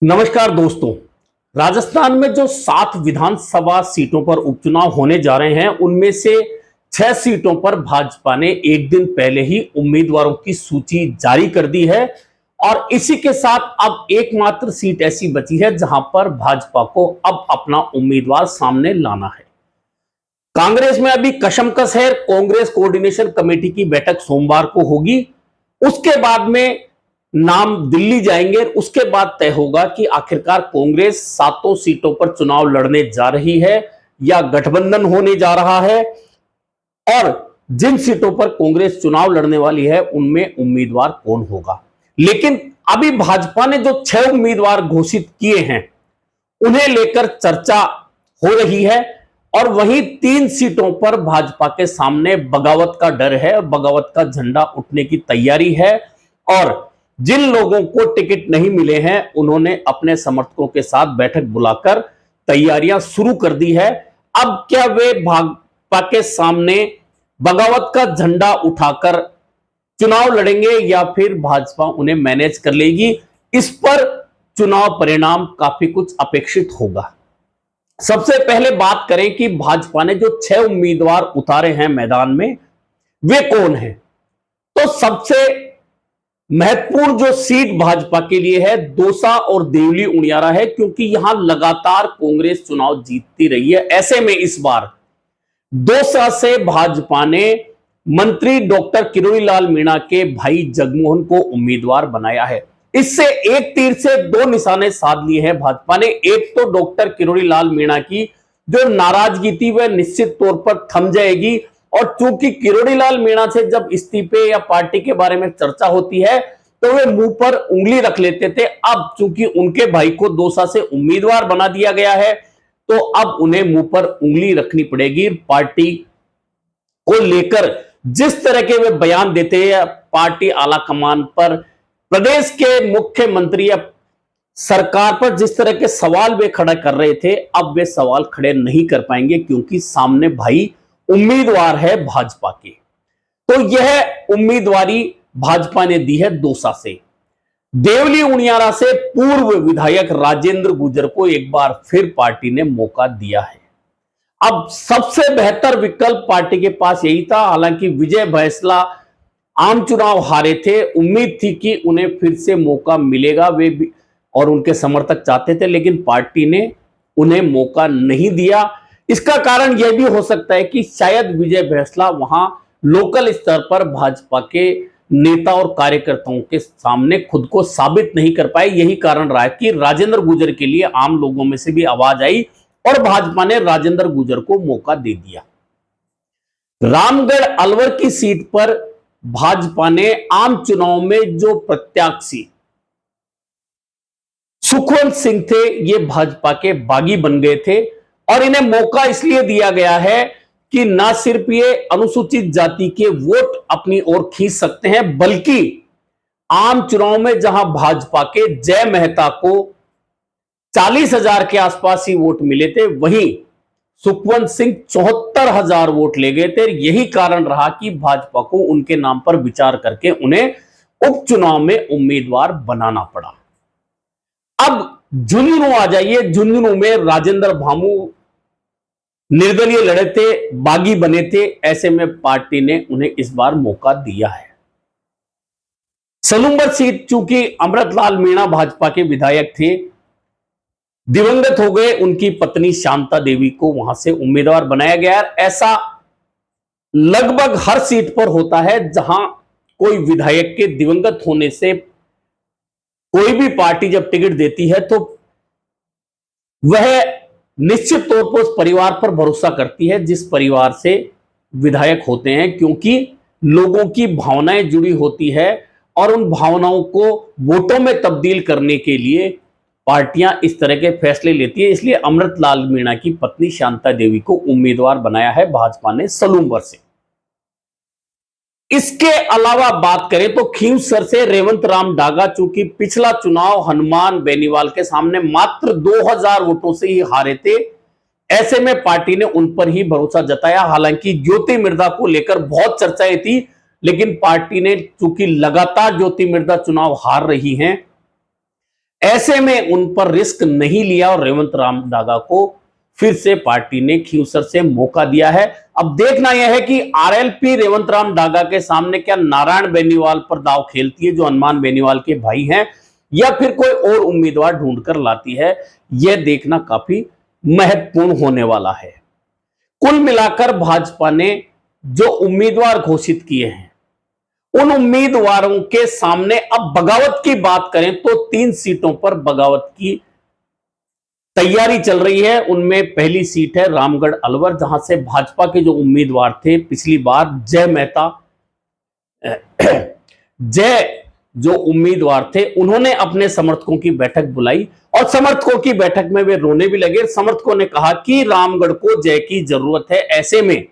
नमस्कार दोस्तों। राजस्थान में जो 7 विधानसभा सीटों पर उपचुनाव होने जा रहे हैं, उनमें से 6 सीटों पर भाजपा ने एक दिन पहले ही उम्मीदवारों की सूची जारी कर दी है और इसी के साथ अब एकमात्र सीट ऐसी बची है जहां पर भाजपा को अब अपना उम्मीदवार सामने लाना है। कांग्रेस में अभी कशमकश है। कांग्रेस कोऑर्डिनेशन कमेटी की बैठक सोमवार को होगी। उसके बाद में नाम दिल्ली जाएंगे। उसके बाद तय होगा कि आखिरकार कांग्रेस 7 सीटों पर चुनाव लड़ने जा रही है या गठबंधन होने जा रहा है, और जिन सीटों पर कांग्रेस चुनाव लड़ने वाली है उनमें उम्मीदवार कौन होगा। लेकिन अभी भाजपा ने जो 6 उम्मीदवार घोषित किए हैं उन्हें लेकर चर्चा हो रही है, और वहीं 3 सीटों पर भाजपा के सामने बगावत का डर है और बगावत का झंडा उठने की तैयारी है। और जिन लोगों को टिकट नहीं मिले हैं उन्होंने अपने समर्थकों के साथ बैठक बुलाकर तैयारियां शुरू कर दी है। अब क्या वे भाजपा के सामने बगावत का झंडा उठाकर चुनाव लड़ेंगे या फिर भाजपा उन्हें मैनेज कर लेगी, इस पर चुनाव परिणाम काफी कुछ अपेक्षित होगा। सबसे पहले बात करें कि भाजपा ने जो 6 उम्मीदवार उतारे हैं मैदान में वे कौन हैं। तो सबसे महत्वपूर्ण जो सीट भाजपा के लिए है दौसा और देवली उनियारा है, क्योंकि यहां लगातार कांग्रेस चुनाव जीतती रही है। ऐसे में इस बार दौसा से भाजपा ने मंत्री डॉक्टर किरोड़ी लाल मीणा के भाई जगमोहन को उम्मीदवार बनाया है। इससे एक तीर से 2 निशाने साध लिए हैं भाजपा ने। एक तो डॉक्टर किरोड़ी लाल मीणा की जो नाराजगी थी वह निश्चित तौर पर थम जाएगी, और चूंकि किरोड़ी लाल मीणा से जब इस्तीफे या पार्टी के बारे में चर्चा होती है तो वे मुंह पर उंगली रख लेते थे। अब चूंकि उनके भाई को दौसा से उम्मीदवार बना दिया गया है तो अब उन्हें मुंह पर उंगली रखनी पड़ेगी। पार्टी को लेकर जिस तरह के वे बयान देते हैं, पार्टी आला कमान पर, प्रदेश के मुख्यमंत्री या सरकार पर जिस तरह के सवाल वे खड़ा कर रहे थे, अब वे सवाल खड़े नहीं कर पाएंगे क्योंकि सामने भाई उम्मीदवार है भाजपा के। तो यह उम्मीदवारी भाजपा ने दी है दौसा से। देवली उनियारा से पूर्व विधायक राजेंद्र गुर्जर को एक बार फिर पार्टी ने मौका दिया है। अब सबसे बेहतर विकल्प पार्टी के पास यही था। हालांकि विजय बैंसला आम चुनाव हारे थे, उम्मीद थी कि उन्हें फिर से मौका मिलेगा, वे भी और उनके समर्थक चाहते थे, लेकिन पार्टी ने उन्हें मौका नहीं दिया। इसका कारण यह भी हो सकता है कि शायद विजय बैंसला वहां लोकल स्तर पर भाजपा के नेता और कार्यकर्ताओं के सामने खुद को साबित नहीं कर पाए। यही कारण रहा है कि राजेंद्र गुर्जर के लिए आम लोगों में से भी आवाज आई और भाजपा ने राजेंद्र गुर्जर को मौका दे दिया। रामगढ़ अलवर की सीट पर भाजपा ने आम चुनाव में जो प्रत्याशी सुखवंत सिंह थे, ये भाजपा के बागी बन गए थे, और इन्हें मौका इसलिए दिया गया है कि ना सिर्फ ये अनुसूचित जाति के वोट अपनी ओर खींच सकते हैं, बल्कि आम चुनाव में जहां भाजपा के जय मेहता को 40,000 के आसपास ही वोट मिले थे, वहीं सुखवंत सिंह 74,000 वोट ले गए थे। यही कारण रहा कि भाजपा को उनके नाम पर विचार करके उन्हें उपचुनाव में उम्मीदवार बनाना पड़ा। अब झुंझुनू आ जाइए। झुंझुनू में राजेंद्र भामू निर्दलीय लड़े थे, बागी बने थे। ऐसे में पार्टी ने उन्हें इस बार मौका दिया है। सलूंबर सीट, चूंकि अमृतलाल मीणा भाजपा के विधायक थे, दिवंगत हो गए, उनकी पत्नी शांता देवी को वहां से उम्मीदवार बनाया गया। ऐसा लगभग हर सीट पर होता है जहां कोई विधायक के दिवंगत होने से कोई भी पार्टी जब टिकट देती है तो वह निश्चित तौर पर उस परिवार पर भरोसा करती है जिस परिवार से विधायक होते हैं, क्योंकि लोगों की भावनाएं जुड़ी होती है और उन भावनाओं को वोटों में तब्दील करने के लिए पार्टियां इस तरह के फैसले लेती है। इसलिए अमृतलाल मीणा की पत्नी शांता देवी को उम्मीदवार बनाया है भाजपा ने सलूंबर से। इसके अलावा बात करें तो खींवसर से रेवंत राम डागा, चूंकि पिछला चुनाव हनुमान बेनीवाल के सामने मात्र 2000 वोटों से ही हारे थे, ऐसे में पार्टी ने उन पर ही भरोसा जताया। हालांकि ज्योति मिर्धा को लेकर बहुत चर्चाएं थी, लेकिन पार्टी ने, चूंकि लगातार ज्योति मिर्धा चुनाव हार रही हैं, ऐसे में उन पर रिस्क नहीं लिया और रेवंत राम डागा को फिर से पार्टी ने खींवसर से मौका दिया है। अब देखना यह है कि आरएलपी रेवंत राम डागा के सामने क्या नारायण बेनीवाल पर दांव खेलती है, जो हनुमान बेनीवाल के भाई हैं, या फिर कोई और उम्मीदवार ढूंढकर लाती है। यह देखना काफी महत्वपूर्ण होने वाला है। कुल मिलाकर भाजपा ने जो उम्मीदवार घोषित किए हैं, उन उम्मीदवारों के सामने अब बगावत की बात करें तो 3 सीटों पर बगावत की तैयारी चल रही है। उनमें पहली सीट है रामगढ़ अलवर, जहां से भाजपा के जो उम्मीदवार थे पिछली बार जय मेहता, जय जो उम्मीदवार थे उन्होंने अपने समर्थकों की बैठक बुलाई और समर्थकों की बैठक में वे रोने भी लगे। समर्थकों ने कहा कि रामगढ़ को जय की जरूरत है, ऐसे में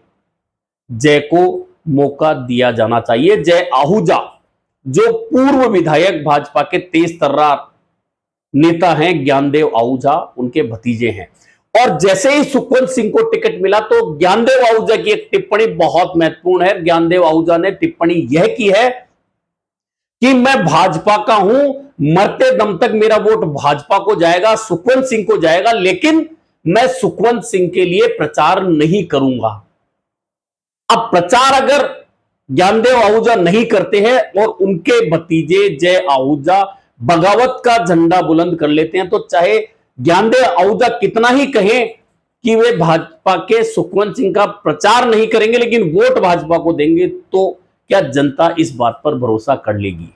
जय को मौका दिया जाना चाहिए। जय आहूजा जो पूर्व विधायक भाजपा के तेज तर्रार नेता हैं, ज्ञानदेव आहूजा उनके भतीजे हैं, और जैसे ही सुखवंत सिंह को टिकट मिला तो ज्ञानदेव आहूजा की एक टिप्पणी बहुत महत्वपूर्ण है। ज्ञानदेव आहूजा ने टिप्पणी यह की है कि मैं भाजपा का हूं, मरते दम तक मेरा वोट भाजपा को जाएगा, सुखवंत सिंह को जाएगा, लेकिन मैं सुखवंत सिंह के लिए प्रचार नहीं करूंगा। अब प्रचार अगर ज्ञानदेव आहूजा नहीं करते हैं और उनके भतीजे जय आहूजा बगावत का झंडा बुलंद कर लेते हैं, तो चाहे ज्ञानदेव आहूजा कितना ही कहें कि वे भाजपा के सुखवंत सिंह का प्रचार नहीं करेंगे लेकिन वोट भाजपा को देंगे, तो क्या जनता इस बात पर भरोसा कर लेगी?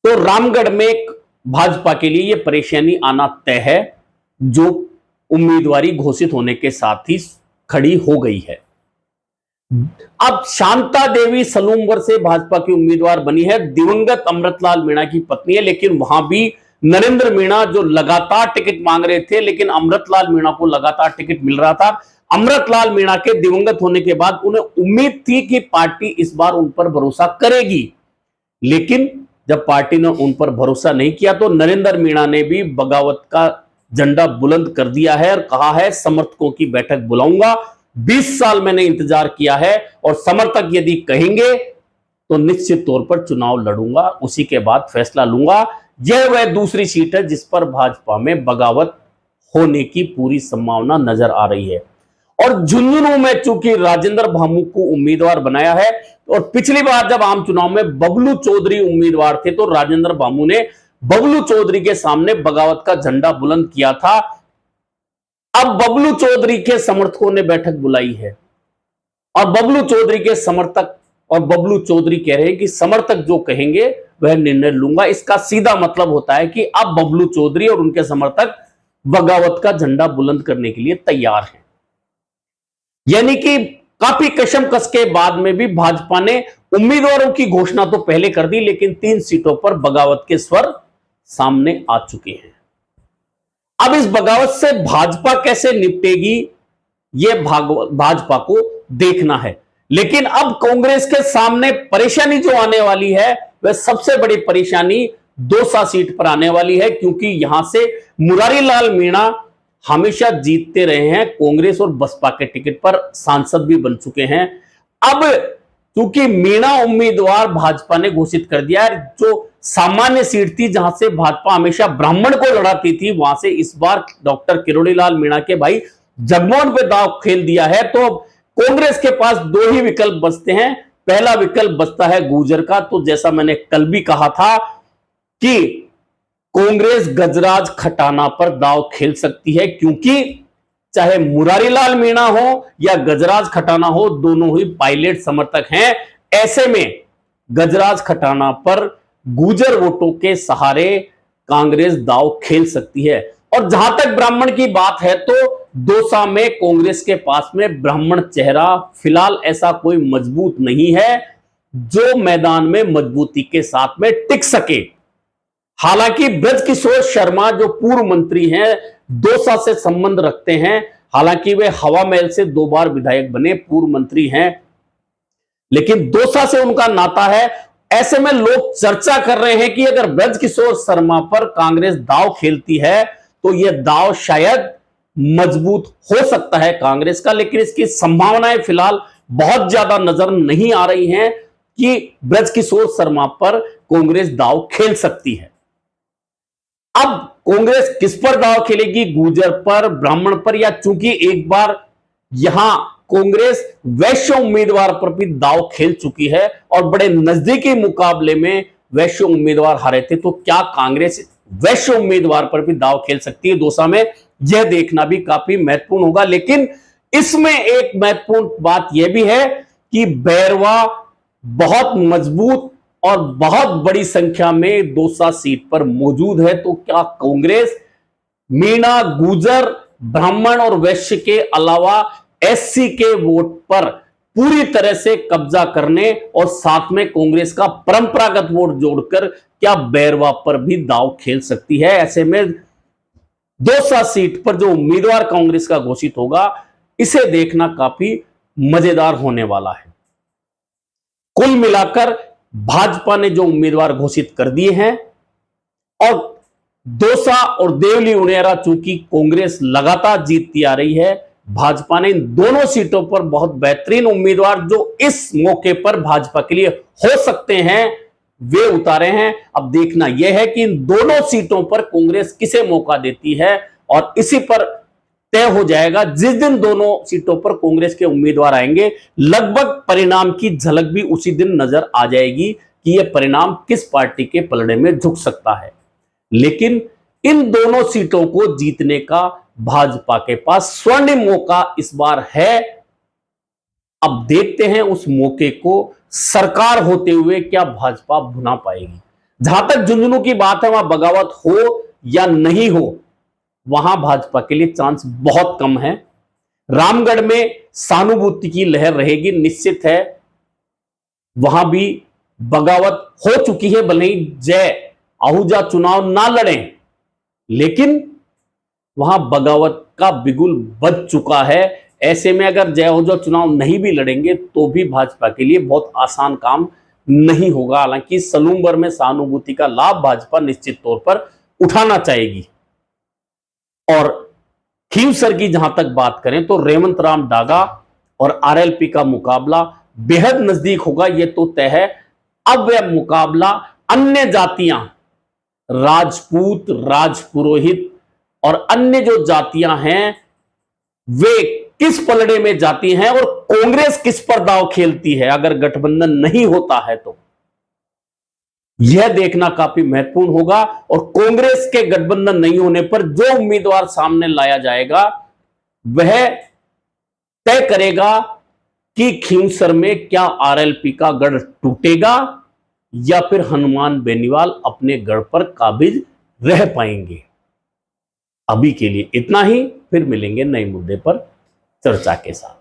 तो रामगढ़ में भाजपा के लिए यह परेशानी आना तय है, जो उम्मीदवारी घोषित होने के साथ ही खड़ी हो गई है। अब शांता देवी सलूमवर से भाजपा की उम्मीदवार बनी है, दिवंगत अमृतलाल मीणा की पत्नी है, लेकिन वहां भी नरेंद्र मीणा जो लगातार टिकट मांग रहे थे, लेकिन अमृतलाल मीणा को लगातार टिकट मिल रहा था। अमृतलाल मीणा के दिवंगत होने के बाद उन्हें उम्मीद थी कि पार्टी इस बार उन पर भरोसा करेगी, लेकिन जब पार्टी ने उन पर भरोसा नहीं किया तो नरेंद्र मीणा ने भी बगावत का झंडा बुलंद कर दिया है और कहा है समर्थकों की बैठक बुलाऊंगा। 20 साल मैंने इंतजार किया है और समर्थक यदि कहेंगे तो निश्चित तौर पर चुनाव लड़ूंगा, उसी के बाद फैसला लूंगा। यह वह दूसरी सीट है जिस पर भाजपा में बगावत होने की पूरी संभावना नजर आ रही है। और झुंझुनू में चूंकि राजेंद्र भामू को उम्मीदवार बनाया है, और पिछली बार जब आम चुनाव में बबलू चौधरी उम्मीदवार थे तो राजेंद्र भामू ने बबलू चौधरी के सामने बगावत का झंडा बुलंद किया था। अब बबलू चौधरी के समर्थकों ने बैठक बुलाई है और बबलू चौधरी के समर्थक और बबलू चौधरी कह रहे हैं कि समर्थक जो कहेंगे वह निर्णय लूंगा। इसका सीधा मतलब होता है कि अब बबलू चौधरी और उनके समर्थक बगावत का झंडा बुलंद करने के लिए तैयार हैं। यानी कि काफी कशमकश के बाद में भी भाजपा ने उम्मीदवारों की घोषणा तो पहले कर दी, लेकिन 3 सीटों पर बगावत के स्वर सामने आ चुके हैं। अब इस बगावत से भाजपा कैसे निपटेगी, यह भाजपा को देखना है। लेकिन अब कांग्रेस के सामने परेशानी जो आने वाली है वह सबसे बड़ी परेशानी दौसा सीट पर आने वाली है, क्योंकि यहां से मुरारीलाल मीणा हमेशा जीतते रहे हैं, कांग्रेस और बसपा के टिकट पर सांसद भी बन चुके हैं। अब क्योंकि मीणा उम्मीदवार भाजपा ने घोषित कर दिया है, जो सामान्य सीट थी जहां से भाजपा हमेशा ब्राह्मण को लड़ाती थी, वहां से इस बार डॉक्टर किरोड़ीलाल मीणा के भाई जगमोहन पे दांव खेल दिया है। तो कांग्रेस के पास 2 ही विकल्प बचते हैं। पहला विकल्प बचता है गुर्जर का। तो जैसा मैंने कल भी कहा था कि कांग्रेस गजराज खटाना पर दांव खेल सकती है, क्योंकि चाहे मुरारीलाल मीणा हो या गजराज खटाना हो, दोनों ही पायलट समर्थक हैं। ऐसे में गजराज खटाना पर गुर्जर वोटों के सहारे कांग्रेस दांव खेल सकती है। और जहां तक ब्राह्मण की बात है तो दौसा में कांग्रेस के पास में ब्राह्मण चेहरा फिलहाल ऐसा कोई मजबूत नहीं है जो मैदान में मजबूती के साथ में टिक सके। हालांकि ब्रजकिशोर शर्मा जो पूर्व मंत्री हैं, दौसा से संबंध रखते हैं, हालांकि वे हवा महल से 2 बार विधायक बने, पूर्व मंत्री हैं, लेकिन दौसा से उनका नाता है। ऐसे में लोग चर्चा कर रहे हैं कि अगर ब्रजकिशोर शर्मा पर कांग्रेस दांव खेलती है तो यह दांव शायद मजबूत हो सकता है कांग्रेस का, लेकिन इसकी संभावनाएं फिलहाल बहुत ज्यादा नजर नहीं आ रही हैं कि ब्रजकिशोर शर्मा पर कांग्रेस दांव खेल सकती है। अब कांग्रेस किस पर दांव खेलेगी, गुर्जर पर, ब्राह्मण पर, या चूंकि एक बार यहां कांग्रेस वैश्य उम्मीदवार पर भी दांव खेल चुकी है और बड़े नजदीकी मुकाबले में वैश्य उम्मीदवार हारे थे, तो क्या कांग्रेस वैश्य उम्मीदवार पर भी दांव खेल सकती है दौसा में, यह देखना भी काफी महत्वपूर्ण होगा। लेकिन इसमें एक महत्वपूर्ण बात यह भी है कि बैरवा बहुत मजबूत और बहुत बड़ी संख्या में दौसा सीट पर मौजूद है, तो क्या कांग्रेस मीणा, गुर्जर, ब्राह्मण और वैश्य के अलावा एससी के वोट पर पूरी तरह से कब्जा करने और साथ में कांग्रेस का परंपरागत वोट जोड़कर क्या बैरवा पर भी दांव खेल सकती है। ऐसे में दौसा सीट पर जो उम्मीदवार कांग्रेस का घोषित होगा, इसे देखना काफी मजेदार होने वाला है। कुल मिलाकर भाजपा ने जो उम्मीदवार घोषित कर दिए हैं और दौसा और देवली उनेरा चूंकि कांग्रेस लगातार जीतती आ रही है, भाजपा ने इन दोनों सीटों पर बहुत बेहतरीन उम्मीदवार जो इस मौके पर भाजपा के लिए हो सकते हैं वे उतारे हैं। अब देखना यह है कि इन दोनों सीटों पर कांग्रेस किसे मौका देती है और इसी पर तय हो जाएगा। जिस दिन दोनों सीटों पर कांग्रेस के उम्मीदवार आएंगे, लगभग परिणाम की झलक भी उसी दिन नजर आ जाएगी कि यह परिणाम किस पार्टी के पलड़े में झुक सकता है। लेकिन इन दोनों सीटों को जीतने का भाजपा के पास स्वर्णिम मौका इस बार है। अब देखते हैं उस मौके को सरकार होते हुए क्या भाजपा भुना पाएगी। जहां तक झुंझुनू की बात है, वहां बगावत हो या नहीं हो, वहां भाजपा के लिए चांस बहुत कम है। रामगढ़ में सहानुभूति की लहर रहेगी, निश्चित है। वहां भी बगावत हो चुकी है, भले ही जय आहूजा चुनाव ना लड़े, लेकिन वहां बगावत का बिगुल बज चुका है। ऐसे में अगर जय आहूजा चुनाव नहीं भी लड़ेंगे तो भी भाजपा के लिए बहुत आसान काम नहीं होगा। हालांकि सलूमबर में सहानुभूति का लाभ भाजपा निश्चित तौर पर उठाना चाहेगी। और खींवसर की जहां तक बात करें तो रेवंत राम डागा और आरएलपी का मुकाबला बेहद नजदीक होगा, यह तो तय है। अब वह मुकाबला अन्य जातियां, राजपूत, राजपुरोहित और अन्य जो जातियां हैं, वे किस पलड़े में जाती हैं और कांग्रेस किस पर दांव खेलती है अगर गठबंधन नहीं होता है, तो यह देखना काफी महत्वपूर्ण होगा। और कांग्रेस के गठबंधन नहीं होने पर जो उम्मीदवार सामने लाया जाएगा, वह तय करेगा कि खींवसर में क्या आरएलपी का गढ़ टूटेगा या फिर हनुमान बेनीवाल अपने गढ़ पर काबिज रह पाएंगे। अभी के लिए इतना ही, फिर मिलेंगे नए मुद्दे पर चर्चा के साथ।